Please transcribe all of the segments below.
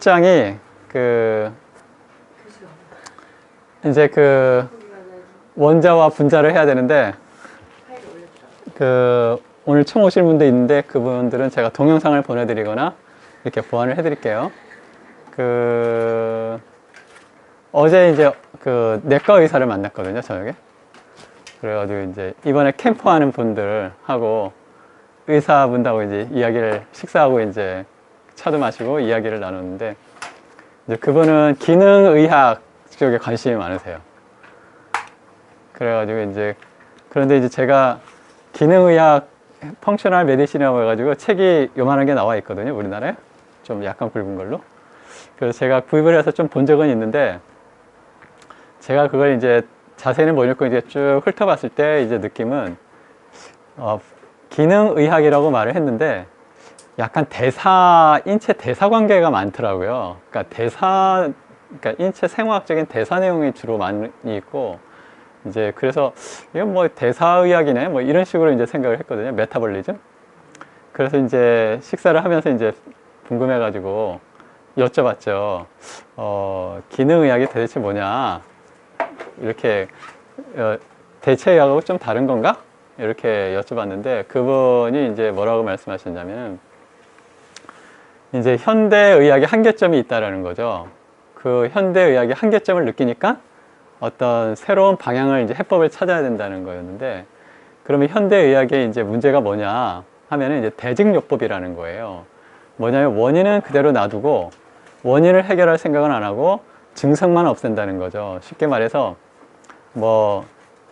1장이 이제 원자와 분자를 해야 되는데 오늘 처음 오실 분도 있는데 그분들은 제가 동영상을 보내드리거나 이렇게 보완을 해드릴게요. 어제 이제 내과 의사를 만났거든요, 저녁에. 그래가지고 이제 이번에 캠프하는 분들하고 의사분하고 이제 식사하고 이제 차도 마시고 이야기를 나눴는데, 이제 그분은 기능의학 쪽에 관심이 많으세요. 그래가지고 그런데 이제 제가 기능의학 펑셔널 메디신이라고 해가지고 책이 요만한 게 나와 있거든요, 우리나라에. 좀 약간 굵은 걸로. 그래서 제가 구입을 해서 좀 본 적은 있는데, 제가 그걸 이제 자세히는 못 읽고 이제 쭉 훑어봤을 때 이제 느낌은, 기능의학이라고 말을 했는데, 약간 인체 대사 관계가 많더라고요. 그러니까 인체 생화학적인 대사 내용이 주로 많이 있고, 이제 그래서 이건 뭐 대사의학이네 뭐 이런 식으로 이제 생각을 했거든요. 메타볼리즘. 그래서 이제 식사를 하면서 이제 궁금해가지고 여쭤봤죠. 기능의학이 도대체 뭐냐? 이렇게 대체의학하고 좀 다른 건가? 이렇게 여쭤봤는데 그분이 이제 뭐라고 말씀하셨냐면, 이제 현대의학의 한계점이 있다라는 거죠. 그 현대의학의 한계점을 느끼니까 어떤 새로운 방향을 이제 해법을 찾아야 된다는 거였는데, 그러면 현대의학의 이제 문제가 뭐냐 하면은 이제 대증요법이라는 거예요. 뭐냐면 원인은 그대로 놔두고 원인을 해결할 생각은 안 하고 증상만 없앤다는 거죠. 쉽게 말해서 뭐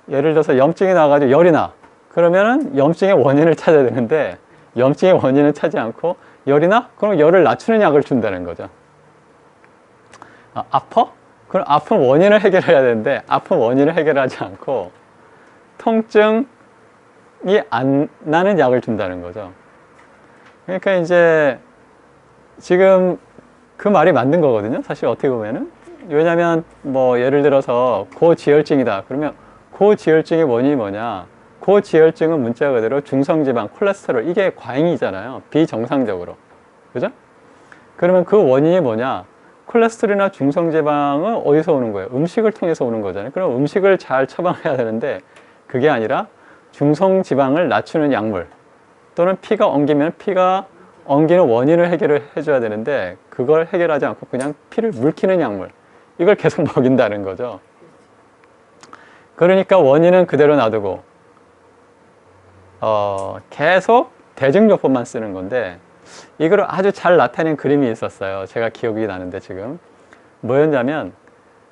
예를 들어서 염증이 나가지고 열이 나. 그러면은 염증의 원인을 찾아야 되는데 염증의 원인은 찾지 않고 열이 나? 그럼 열을 낮추는 약을 준다는 거죠. 아파? 그럼 아픈 원인을 해결해야 되는데 아픈 원인을 해결하지 않고 통증이 안 나는 약을 준다는 거죠. 그러니까 이제 지금 그 말이 맞는 거거든요, 사실 어떻게 보면은. 왜냐면 뭐 예를 들어서 고지혈증이다 그러면 고지혈증의 원인이 뭐냐, 고지혈증은 문자 그대로 중성지방, 콜레스테롤, 이게 과잉이잖아요, 비정상적으로. 그죠? 그러면 그 원인이 뭐냐, 콜레스테롤이나 중성지방은 어디서 오는 거예요? 음식을 통해서 오는 거잖아요. 그럼 음식을 잘 처방해야 되는데 그게 아니라 중성지방을 낮추는 약물, 또는 피가 엉기면 피가 엉기는 원인을 해결을 해줘야 되는데 그걸 해결하지 않고 그냥 피를 물키는 약물, 이걸 계속 먹인다는 거죠. 그러니까 원인은 그대로 놔두고 계속 대증요법만 쓰는 건데, 이걸 아주 잘 나타낸 그림이 있었어요. 제가 기억이 나는데 지금 뭐였냐면,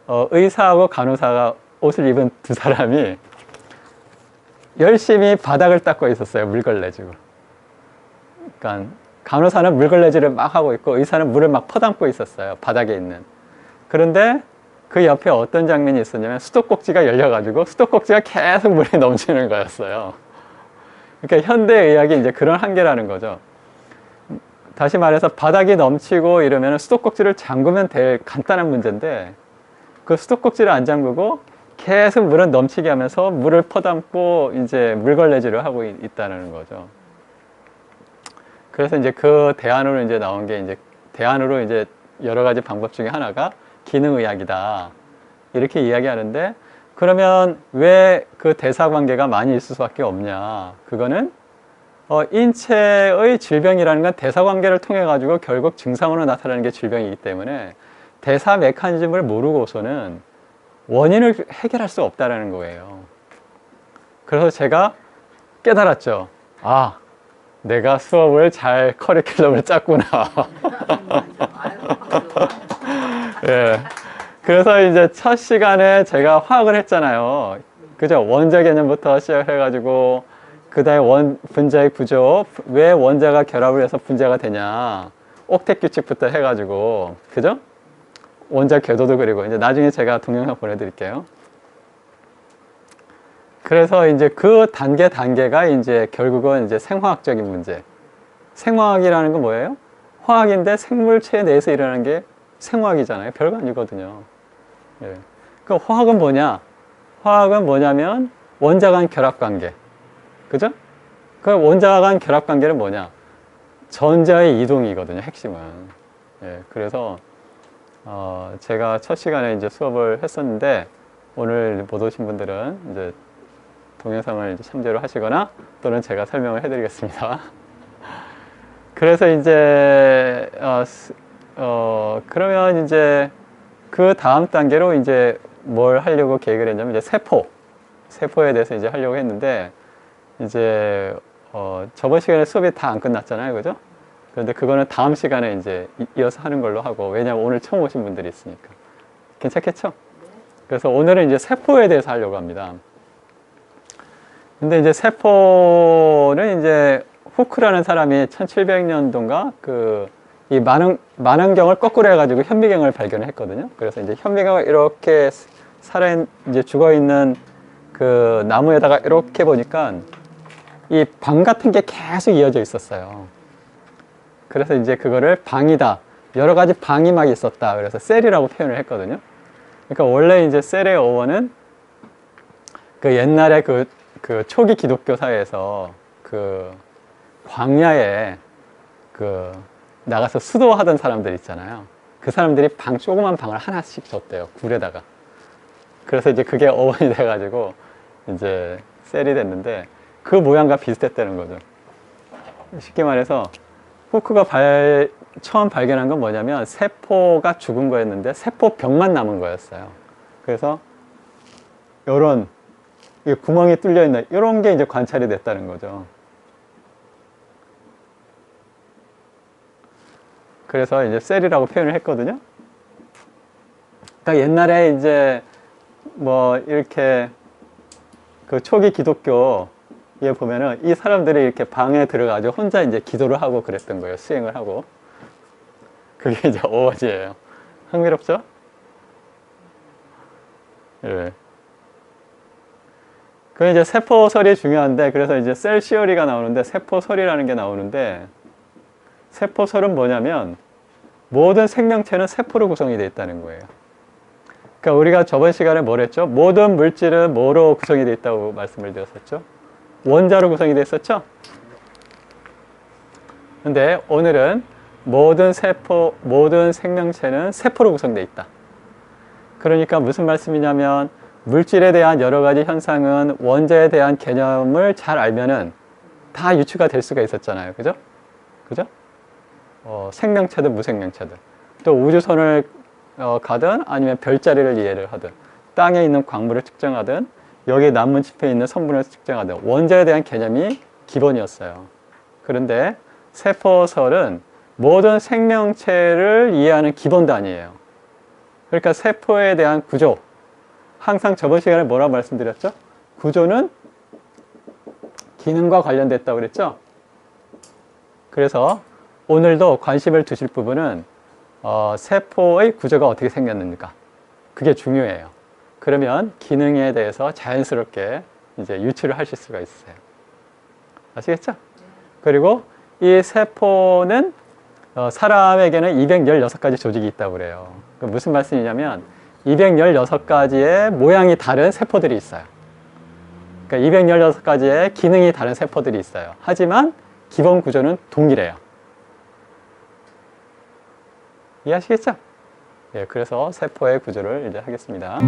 의사하고 간호사가 옷을 입은 두 사람이 열심히 바닥을 닦고 있었어요, 물걸레지고. 그러니까 간호사는 물걸레질을 막 하고 있고 의사는 물을 막 퍼담고 있었어요, 바닥에 있는. 그런데 그 옆에 어떤 장면이 있었냐면 수도꼭지가 열려가지고 수도꼭지가 계속 물이 넘치는 거였어요. 그러니까 현대의학이 이제 그런 한계라는 거죠. 다시 말해서 바닥이 넘치고 이러면 수도꼭지를 잠그면 될 간단한 문제인데, 그 수도꼭지를 안 잠그고 계속 물은 넘치게 하면서 물을 퍼담고 이제 물걸레질을 하고 있다는 거죠. 그래서 이제 그 대안으로 이제 나온 게 대안으로 이제 여러 가지 방법 중에 하나가 기능의학이다, 이렇게 이야기하는데, 그러면 왜 그 대사관계가 많이 있을 수밖에 없냐? 그거는 인체의 질병이라는 건 대사관계를 통해 가지고 결국 증상으로 나타나는 게 질병이기 때문에 대사 메커니즘을 모르고서는 원인을 해결할 수 없다는 거예요. 그래서 제가 깨달았죠. 아, 내가 수업을 잘 커리큘럼을 짰구나. 예. 그래서 이제 첫 시간에 제가 화학을 했잖아요. 그죠? 원자 개념부터 시작해가지고 그 다음에 분자의 구조, 왜 원자가 결합을 해서 분자가 되냐, 옥텟 규칙부터 해가지고, 그죠? 원자 궤도도 그리고 이제 나중에 제가 동영상 보내드릴게요. 그래서 이제 그 단계가 이제 결국은 이제 생화학적인 문제. 생화학이라는 건 뭐예요? 화학인데 생물체 내에서 일어나는 게 생화학이잖아요. 별거 아니거든요. 예. 그 화학은 뭐냐? 화학은 뭐냐면 원자 간 결합 관계. 그죠? 그 원자 간 결합 관계는 뭐냐? 전자의 이동이거든요, 핵심은. 예. 그래서 제가 첫 시간에 이제 수업을 했었는데 오늘 못 오신 분들은 이제 동영상을 이제 참조를 하시거나 또는 제가 설명을 해드리겠습니다. 그래서 이제 그러면 이제 그 다음 단계로 이제 뭘 하려고 계획을 했냐면 이제 세포에 대해서 이제 하려고 했는데 이제 저번 시간에 수업이 다 안 끝났잖아요, 그죠? 그런데 그거는 다음 시간에 이제 이어서 하는 걸로 하고, 왜냐면 오늘 처음 오신 분들이 있으니까. 괜찮겠죠? 그래서 오늘은 이제 세포에 대해서 하려고 합니다. 근데 이제 세포는 이제 후크라는 사람이 1700년도인가 이 만원경을 거꾸로 해가지고 현미경을 발견을 했거든요. 그래서 이제 현미경을 이렇게 이제 죽어 있는 그 나무에다가 이렇게 보니까 이 방 같은 게 계속 이어져 있었어요. 그래서 이제 그거를 방이다. 여러 가지 방이 막 있었다. 그래서 셀이라고 표현을 했거든요. 그러니까 원래 이제 셀의 어원은 그 옛날에 그 초기 기독교 사회에서 그 광야에 나가서 수도하던 사람들 있잖아요. 그 사람들이 조그만 방을 하나씩 줬대요. 굴에다가. 그래서 이제 그게 어원이 돼가지고 이제 셀이 됐는데 그 모양과 비슷했다는 거죠. 쉽게 말해서 후크가 처음 발견한 건 뭐냐면 세포가 죽은 거였는데 세포벽만 남은 거였어요. 그래서 요런 구멍이 뚫려 있는 이런 게 이제 관찰이 됐다는 거죠. 그래서 이제 셀이라고 표현을 했거든요. 그러니까 옛날에 이제 뭐 이렇게 그 초기 기독교에 보면은 이 사람들이 이렇게 방에 들어가지고 혼자 이제 기도를 하고 그랬던 거예요. 수행을 하고. 그게 이제 어원이에요. 흥미롭죠? 예. 그 이제 세포설이 중요한데, 그래서 이제 셀 시어리가 나오는데 세포설이라는 게 나오는데, 세포설은 뭐냐면 모든 생명체는 세포로 구성이 되어 있다는 거예요. 그러니까 우리가 저번 시간에 뭘 했죠? 모든 물질은 뭐로 구성이 되어 있다고 말씀을 드렸었죠? 원자로 구성이 되어 있었죠? 근데 오늘은 모든 생명체는 세포로 구성되어 있다. 그러니까 무슨 말씀이냐면 물질에 대한 여러 가지 현상은 원자에 대한 개념을 잘 알면은 다 유추가 될 수가 있었잖아요. 그죠? 그죠? 생명체든 무생명체든. 또 우주선을 가든 아니면 별자리를 이해를 하든 땅에 있는 광물을 측정하든 여기 난문지표에 있는 성분을 측정하든 원자에 대한 개념이 기본이었어요. 그런데 세포설은 모든 생명체를 이해하는 기본 단위예요. 그러니까 세포에 대한 구조, 항상 저번 시간에 뭐라고 말씀드렸죠? 구조는 기능과 관련됐다고 그랬죠? 그래서 오늘도 관심을 두실 부분은 세포의 구조가 어떻게 생겼는가, 그게 중요해요. 그러면 기능에 대해서 자연스럽게 이제 유추를 하실 수가 있어요. 아시겠죠? 그리고 이 세포는 사람에게는 216가지 조직이 있다고 그래요. 무슨 말씀이냐면 216가지의 모양이 다른 세포들이 있어요. 그러니까 216가지의 기능이 다른 세포들이 있어요. 하지만 기본 구조는 동일해요. 이해하시겠죠? 예, 그래서 세포의 구조를 이제 하겠습니다.